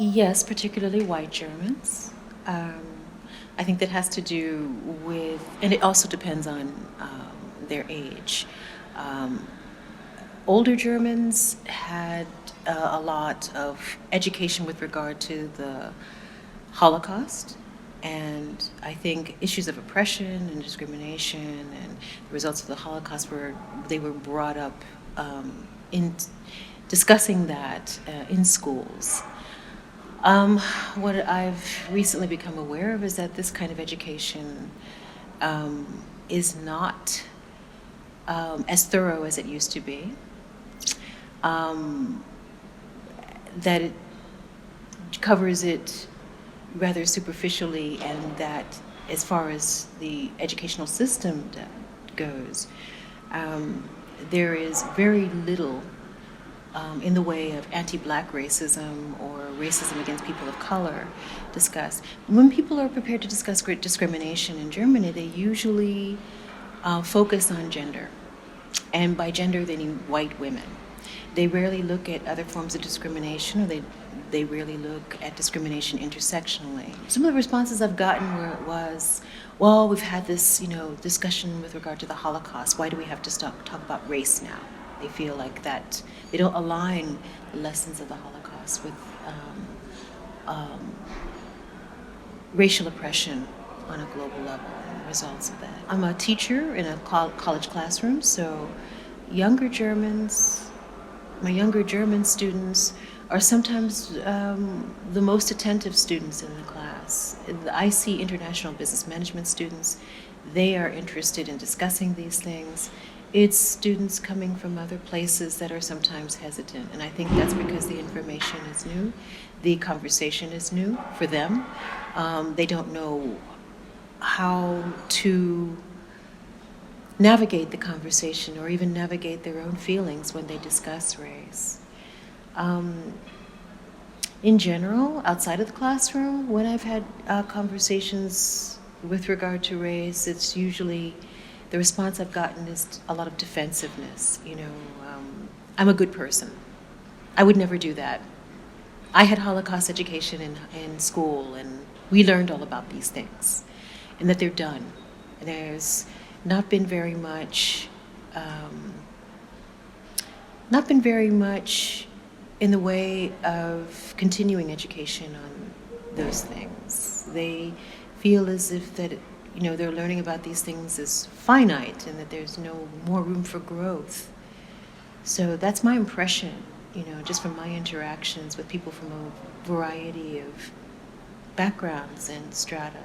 Yes, particularly white Germans. Um, I think that has to do with, and it also depends on their age. Um, Older Germans had a lot of education with regard to the Holocaust, and I think issues of oppression and discrimination and the results of the Holocaust they were brought up in discussing that in schools. What I've recently become aware of is that this kind of education is not as thorough as it used to be. That it covers it rather superficially, and that as far as the educational system goes, there is very little in the way of anti-black racism or racism against people of color discussed. When people are prepared to discuss discrimination in Germany, they usually focus on gender. And by gender, they mean white women. They rarely look at other forms of discrimination, or they rarely look at discrimination intersectionally. Some of the responses I've gotten was, well, we've had this, discussion with regard to the Holocaust. Why do we have to talk about race now? They feel like that they don't align the lessons of the Holocaust with racial oppression on a global level and the results of that. I'm a teacher in a college classroom, so my younger German students are sometimes the most attentive students in the class. I see international business management students. They are interested in discussing these things. It's students coming from other places that are sometimes hesitant, and I think that's because the information is new, the conversation is new for them. They don't know how to navigate the conversation or even navigate their own feelings when they discuss race. In general, outside of the classroom, when I've had conversations with regard to race, it's usually the response I've gotten is a lot of defensiveness. I'm a good person. I would never do that. I had Holocaust education in school, and we learned all about these things, and that they're done. And there's not been very much in the way of continuing education on those things. They feel as if that they're learning about these things as finite, and that there's no more room for growth. So that's my impression, just from my interactions with people from a variety of backgrounds and strata.